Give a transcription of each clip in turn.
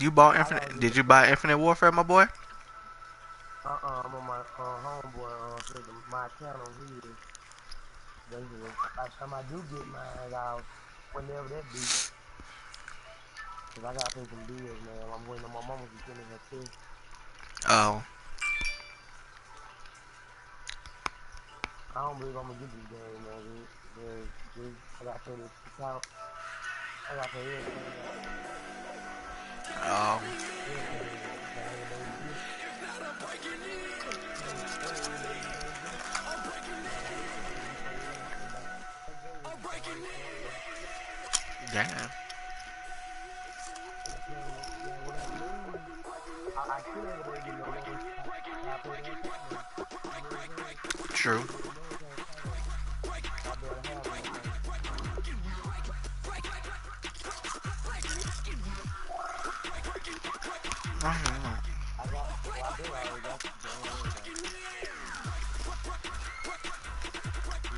You bought I gotta Infinite? get Did the you buy first. Infinite Warfare, my boy? I'm on my homeboy my account on his. Basically, by the time I do get mine, whenever that be, cause I gotta pay some bills, man. I'm waiting on my mama to finish her test. Oh, I don't believe I'm gonna get this game, man. Cause I gotta pay this account. I gotta pay everything out. oh, Everything out. So I ain't gonna be able to get it. I ain't even able to get it back. Yeah, I know it's gonna be paid out in about 5 days or so. I ain't paying it. damn. And yeah, when I move, I still ain't gonna be able to get no more. I pay that account now. You know what I'm saying? True. Pay the main account now. So I better have everything. I bet I already got the game and everything. Yes, sir.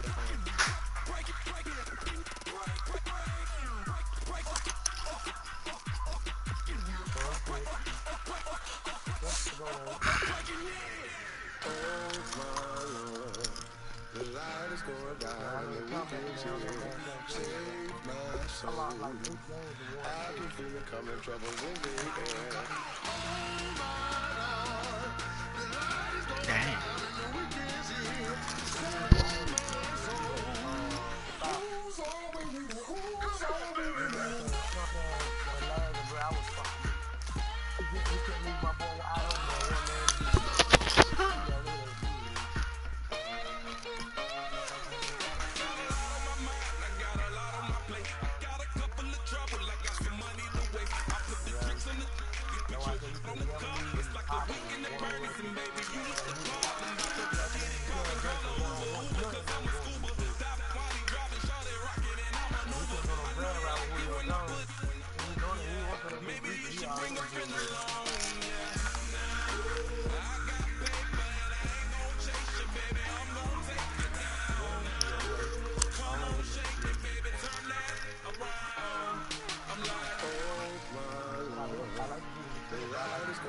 So it's good. Just to go on. Man, I ain't commenting, man, on no damn thing playing, man. I lost like 8 games in one day. Damn. Stop. That man came trunk ass one last, bro. I was fucking. He couldn't leave my boy wide open there, one man to beat. Yeah, look at that dude. Yeah. That's why I said he could never leave Poppy one on one. Man, he playing Jackson one on one. You know that man going to the clip. And he couldn't go no ground around with Julio Jones. And he know that he went to that bitch deep, but he already gonna get with him. Yeah, let me see that play. I don't know what you see him do for. I like to see him defend, but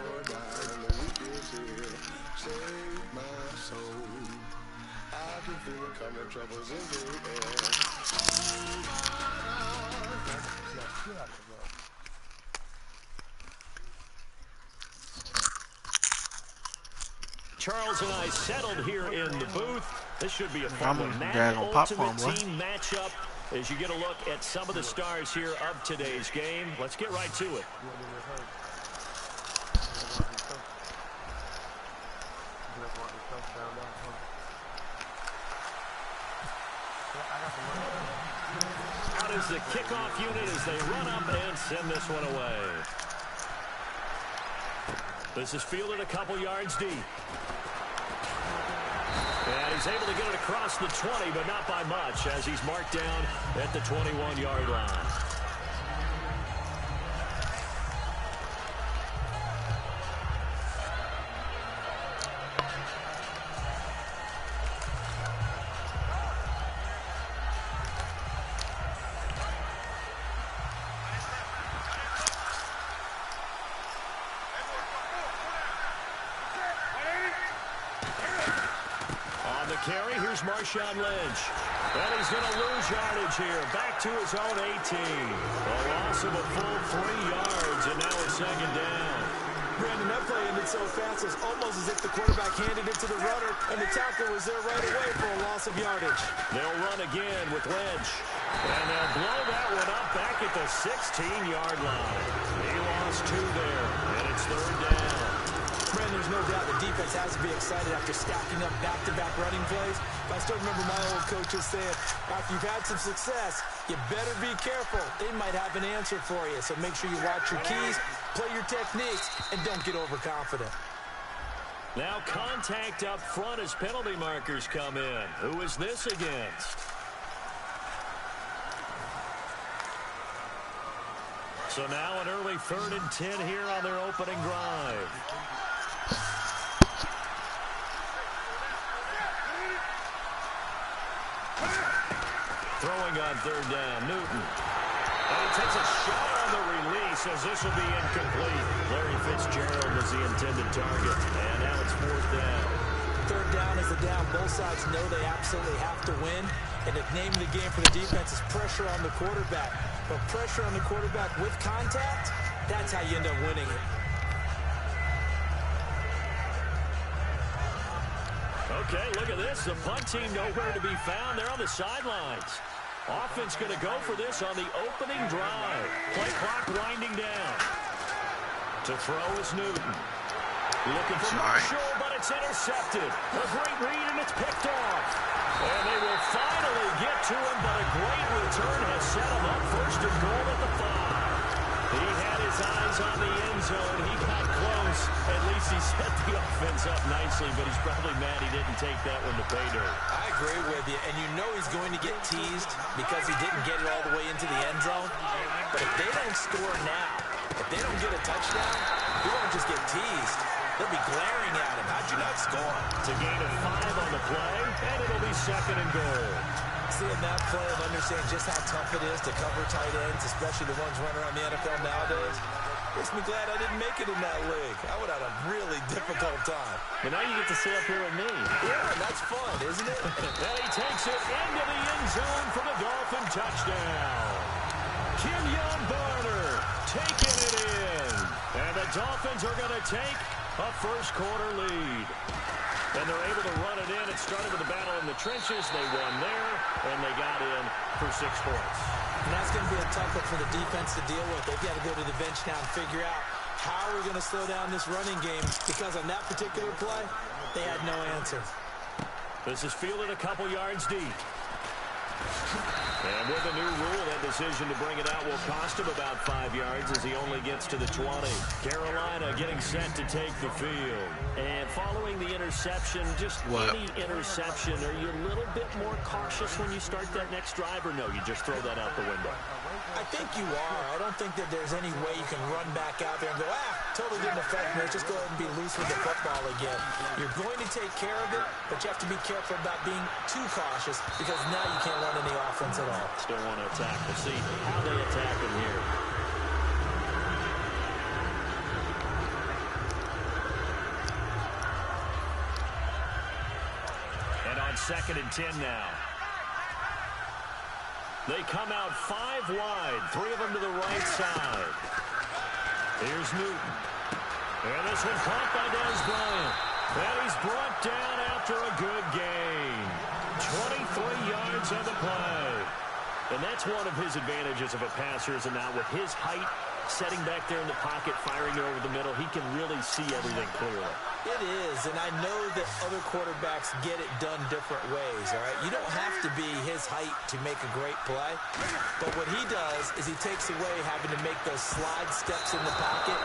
I like to see him run that play. Man, I'm gonna slap the shit out that ball. Charles and I settled here in the booth. This should be a fun I'm one. gonna Madden drag on Ultimate popcorn, boy. Team matchup as you get a look at some of the stars here of today's game. Let's get right to it. You gonna get hurt. You gonna go out and touch. You gonna go out and touchdown now. Hold on. Yeah, I got some money. Out is the kickoff unit as they run up and send this one away. This is fielded a couple yards deep. And he's able to get it across the 20, but not by much as he's marked down at the 21-yard line. Carry, here's Marshawn Lynch. And he's going to lose yardage here. Back to his own 18. A loss of a full 3 yards, and now it's second down. Brandon, that play ended so fast, it's almost as if the quarterback handed it to the runner, and the tackle was there right away for a loss of yardage. They'll run again with Lynch. And they'll blow that one up back at the 16-yard line. He lost 2 there, and it's third down. Brandon, there's no doubt the defense has to be excited after stacking up back-to-back running plays. But I still remember my old coaches saying, after you've had some success, you better be careful. They might have an answer for you. So make sure you watch your keys, play your techniques, and don't get overconfident. Now contact up front as penalty markers come in. Who is this against? So now an early 3rd and 10 here on their opening drive. Throwing on 3rd down, Newton. And he takes a shot on the release, says this will be incomplete. Larry Fitzgerald was the intended target. And now it's 4th down. Third down is the down. Both sides know they absolutely have to win. And the name of the game for the defense is pressure on the quarterback. But pressure on the quarterback with contact, that's how you end up winning it. Okay, look at this. The punt team nowhere to be found. They're on the sidelines. Offense going to go for this on the opening drive. Play clock winding down. To throw is Newton. Looking for Marshall, but it's intercepted. A great read, and it's picked off. And they will finally get to him, but a great return has set him up 1st and goal at the 5. He had his eyes on the end zone. He got close. At least he set the offense up nicely, but he's probably mad he didn't take that one to pay dirt. I agree with you, and you know he's going to get teased because he didn't get it all the way into the end zone. But if they don't score now, if they don't get a touchdown, he won't just get teased. They'll be glaring at him. How'd you not score? It's a gain of 5 on the play, and it'll be 2nd and goal. Seeing that play and understanding just how tough it is to cover tight ends, especially the ones running around the NFL nowadays, makes me glad I didn't make it in that league. I would have had a really difficult time. But now you get to sit up here with me. Yeah, that's fun, isn't it? And he takes it into the end zone for the Dolphin touchdown. Kenyon Barner taking it in. And the Dolphins are going to take a 1st quarter lead. And they're able to run it in. It started with a battle in the trenches. They won there, and they got in for 6 points. And that's going to be a tough one for the defense to deal with. They've got to go to the bench now and figure out how we're going to slow down this running game, because on that particular play, they had no answer. This is fielded a couple yards deep. And with a new rule, that decision to bring it out will cost him about 5 yards as he only gets to the 20. Carolina getting set to take the field. And following the interception, just any interception, are you a little bit more cautious when you start that next drive, or no, you just throw that out the window? I think you are. I don't think that there's any way you can run back out there and go, totally didn't affect me. Let's just go ahead and be loose with the football again. You're going to take care of it, but you have to be careful about being too cautious, because now you can't run any offense at all. Still want to attack. We'll see how they attack him here. And on 2nd and 10 now. They come out 5 wide, 3 of them to the right side. Here's Newton. And this one caught by Dez Bryant. And he's brought down after a good gain. 23 yards on the play. And that's one of his advantages of a passer, is now with his height, setting back there in the pocket, firing it over the middle, he can really see everything clearly. It is, and I know that other quarterbacks get it done different ways, all right? You don't have to be his height to make a great play, but what he does is he takes away having to make those slide steps in the pocket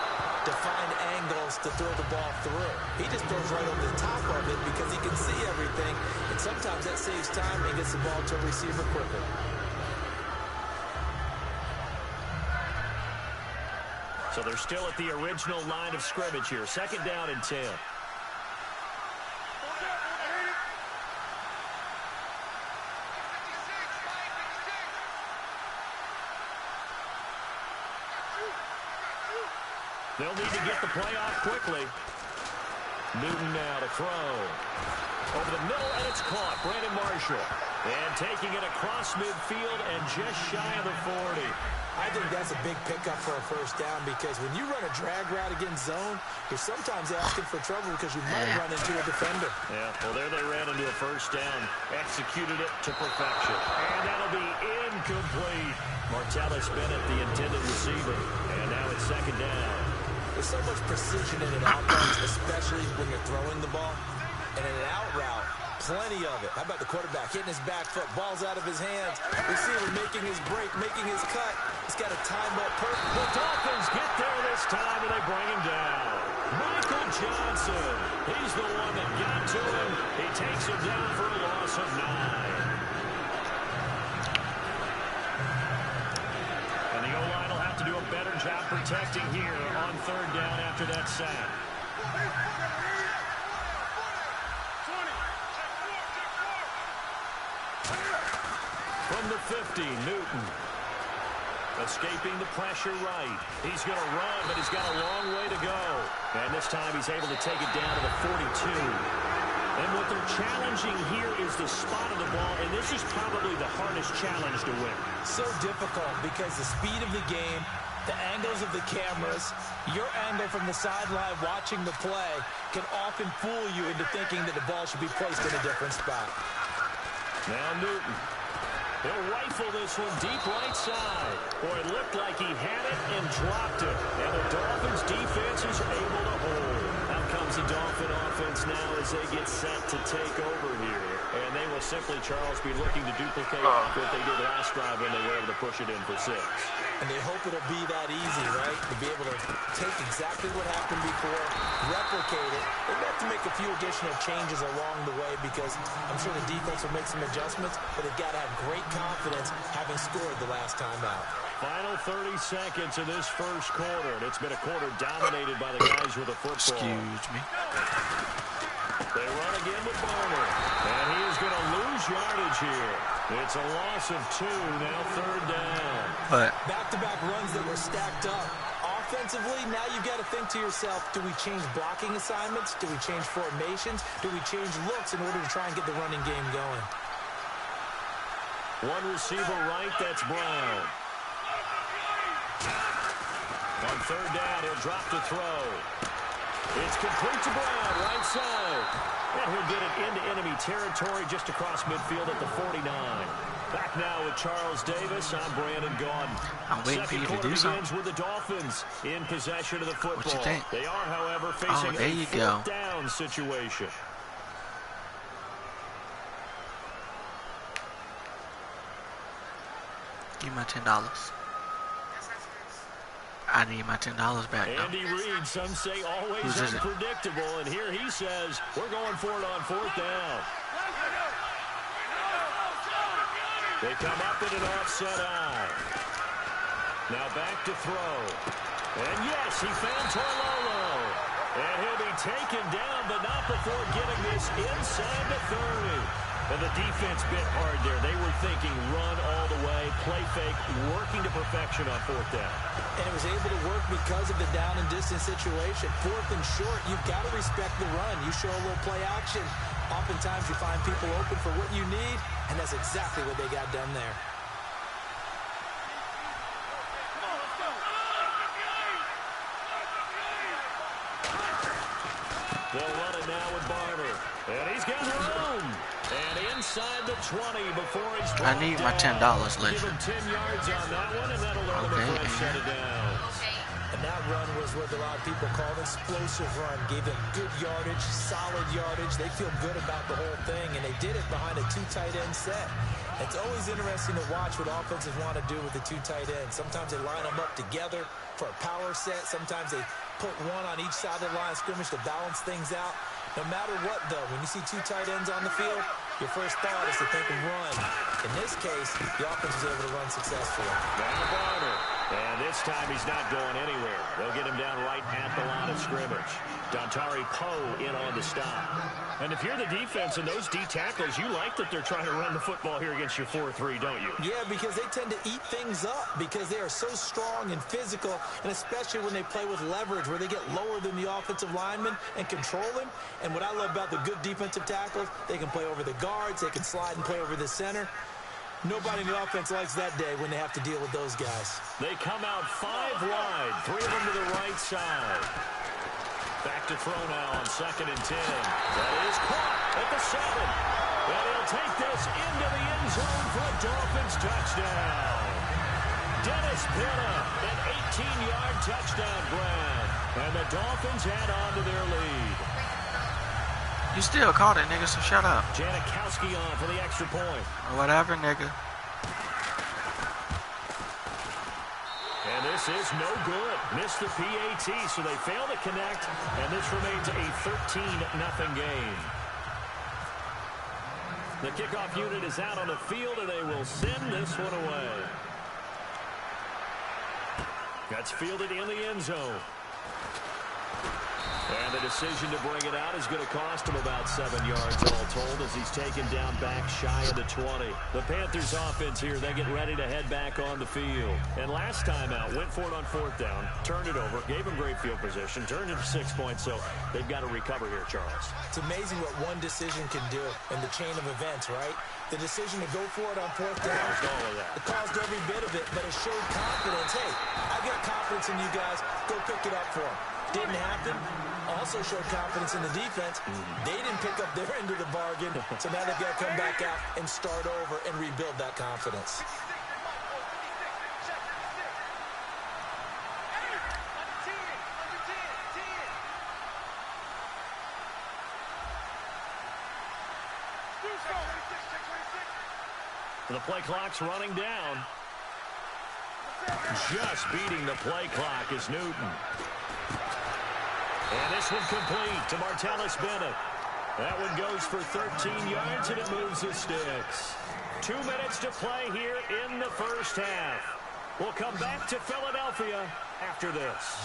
to find angles to throw the ball through. He just throws right over the top of it because he can see everything, and sometimes that saves time and gets the ball to a receiver quicker. So they're still at the original line of scrimmage here. 2nd down and 10. They'll need to get the play off quickly. Newton now to throw. Over the middle, and it's caught. Brandon Marshall. And taking it across midfield and just shy of the 40. I think that's a big pickup for a 1st down, because when you run a drag route against zone, you're sometimes asking for trouble because you might run into a defender. Yeah, well, there they ran into a 1st down. Executed it to perfection. And that'll be incomplete. Martellus Bennett, the intended receiver. And now it's 2nd down. There's so much precision in an offense, especially when you're throwing the ball. And in an out route, plenty of it. How about the quarterback hitting his back foot, ball's out of his hands, receiver making his break, making his cut. He's got to time up perfect. The Dolphins get there this time, and they bring him down. Michael Johnson, he's the one that got to him. He takes him down for a loss of 9. And the O-line will have to do a better job protecting here on 3rd down after that sack. From the 50, Newton. Escaping the pressure right. He's going to run, but he's got a long way to go. And this time he's able to take it down to the 42. And what they're challenging here is the spot of the ball, and this is probably the hardest challenge to win. So difficult because the speed of the game, the angles of the cameras, your angle from the sideline watching the play can often fool you into thinking that the ball should be placed in a different spot. Now Newton. He'll rifle this one deep right side. Boy, it looked like he had it and dropped it. And the Dolphins' defense is able to hold. Out comes the Dolphin offense now as they get set to take over here. And they will simply, Charles, be looking to duplicate what they did last drive when they were able to push it in for 6. And they hope it'll be that easy, right? To be able to take exactly what happened before, replicate it. They've got to make a few additional changes along the way because I'm sure the defense will make some adjustments, but they've got to have great confidence having scored the last time out. Final 30 seconds of this first quarter, and it's been a quarter dominated by the guys with the football. Excuse me. They run again with Barner, and he is going to lose yardage here. It's a loss of 2, now 3rd down. But back-to-back runs that were stacked up. Offensively, now you've got to think to yourself, do we change blocking assignments? Do we change formations? Do we change looks in order to try and get the running game going? One receiver right, that's Brown. On 3rd down, he'll drop to throw. It's complete to Brown, right side. And he'll get it into enemy territory just across midfield at the 49. Back now with Charles Davis. I'm Brandon Gaudin. I'm waiting for you to do something. Begins with the Dolphins in possession of the football. What you think? They are, however, facing there a you 4th go. down situation. Give me my $10. I need my $10 back now. Andy Reid, some say always Whose is it? unpredictable, and here he says we're going for it on 4th down. They come up in an offset eye. Now back to throw. And yes, he found Torlolo. And he'll be taken down, but not before getting this inside the 30. And the defense bit hard there. They were thinking run all the way, play fake, working to perfection on 4th down. And it was able to work because of the down and distance situation. 4th and short, you've got to respect the run. You show a little play action. Oftentimes you find people open for what you need, and that's exactly what they got done there. They'll run it now with Barner. And he's got room. And inside the 20 before he's I need my $10, Give listen. him 10 yards on that one, and that'll earn him a first set of downs. And that run was what a lot of people call an explosive run. Gave them good yardage, solid yardage. They feel good about the whole thing, and they did it behind a 2 tight end set. It's always interesting to watch what offenses want to do with the 2 tight ends. Sometimes they line them up together for a power set. Sometimes they put one on each side of the line of scrimmage to balance things out. No matter what, though, when you see 2 tight ends on the field, your first thought is to think of run. In this case, the offense was able to run successfully. Down to Barner. And this time he's not going anywhere. They'll get him down right at the line of scrimmage. Dontari Poe in on the stop. And if you're the defense and those D tackles, you like that they're trying to run the football here against your 4-3, don't you? Yeah, because they tend to eat things up because they are so strong and physical, and especially when they play with leverage where they get lower than the offensive lineman and control him. And what I love about the good defensive tackles, they can play over the guards, they can slide and play over the center. Nobody in the offense likes that day when they have to deal with those guys. They come out 5 wide, 3 of them to the right side. Back to throw now on 2nd and 10. That is caught at the 7. And he'll take this into the end zone for a Dolphins touchdown. Dennis Pitta, an 18-yard touchdown grab. And the Dolphins add on to their lead. You still caught it, nigga, so shut up. Janikowski on for the extra point. Or whatever, nigga. And this is no good. Missed the PAT, so they fail to connect, and this remains a 13-0 game. The kickoff unit is out on the field, and they will send this one away. That's fielded in the end zone. And And the decision to bring it out is going to cost him about 7 yards all told as he's taken down back shy of the 20. The Panthers offense here, they get ready to head back on the field. And last time out, went for it on 4th down, turned it over, gave him great field position, turned it to 6 points, so they've got to recover here, Charles. It's amazing what one decision can do in the chain of events, right? The decision to go for it on 4th down, it caused every bit of it, but it showed confidence. Hey, I got confidence in you guys. Go pick it up for them. Didn't happen. Also showed confidence in the defense. They didn't pick up their end of the bargain, so now they've got to come back out and start over and rebuild that confidence. The play clock's running down. Just beating the play clock is Newton. And this one complete to Martellus Bennett. That one goes for 13 yards, and it moves the sticks. 2 minutes to play here in the first half. We'll come back to Philadelphia after this.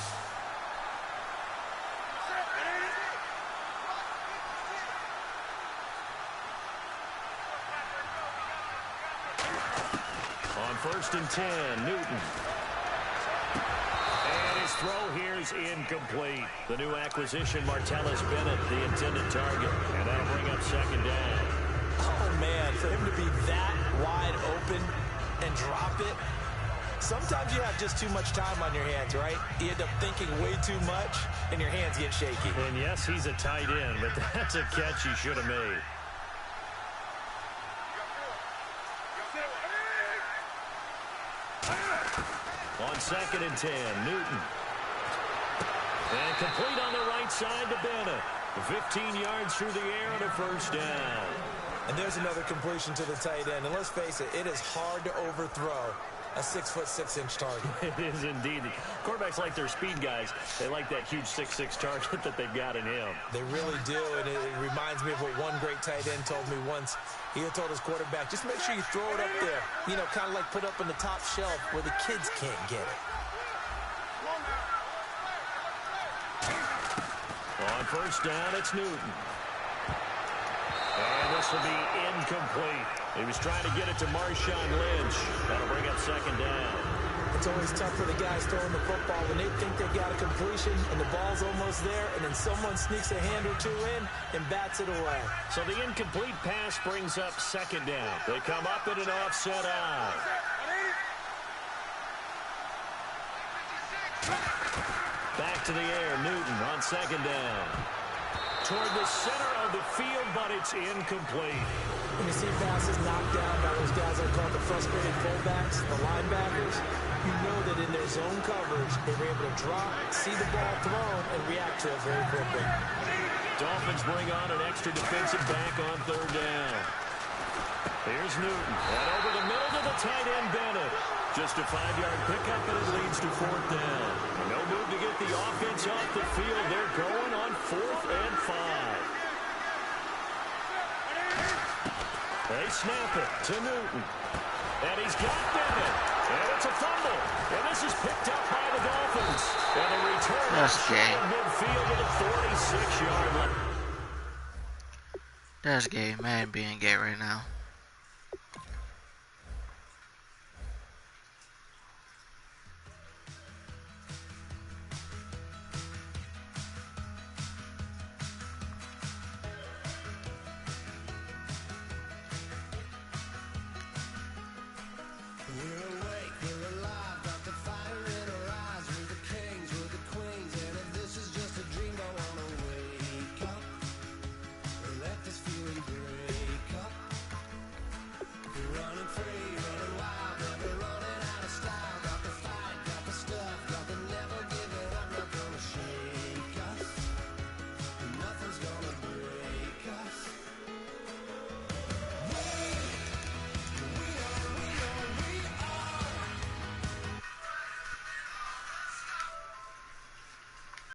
On 1st and 10, Newton. And his throw here is incomplete. The new acquisition, Martellus Bennett, the intended target. And that'll bring up 2nd down. Oh, man, for him to be that wide open and drop it. Sometimes you have just too much time on your hands, right? You end up thinking way too much, and your hands get shaky. And yes, he's a tight end, but that's a catch he should have made. On 2nd and 10, Newton. And complete on the right side to Bennett. 15 yards through the air on a 1st down. And there's another completion to the tight end. And let's face it, it is hard to overthrow a 6'6" target. It is indeed. Quarterbacks like their speed guys. They like that huge 6'6" target that they've got in him. They really do, and it reminds me of what one great tight end told me once. He had told his quarterback, just make sure you throw it up there. You know, kind of like put up on the top shelf where the kids can't get it. On 1st down, it's Newton. And this will be incomplete. He was trying to get it to Marshawn Lynch. That'll bring up 2nd down. It's always tough for the guys throwing the football when they think they got a completion and the ball's almost there, and then someone sneaks a hand or two in and bats it away. So the incomplete pass brings up 2nd down. They come up in an offset eye. Back to the air, Newton on 2nd down. Toward the center of the field, but it's incomplete. When you see passes knocked down by those guys I call the frustrated fullbacks, the linebackers, you know that in their zone coverage, they were able to drop, see the ball thrown, and react to it very quickly. Dolphins bring on an extra defensive back on 3rd down. Here's Newton. And over the middle to the tight end, Bennett. Just a 5-yard pickup, and it leads to 4th down. No move to get the offense off the field. They're going on 4th and 5. They snap it to Newton. And he's got Bennett. And it's a fumble. And this is picked up by the Dolphins. And a return midfield with a 46-yard line. That's gay. Man being gay right now.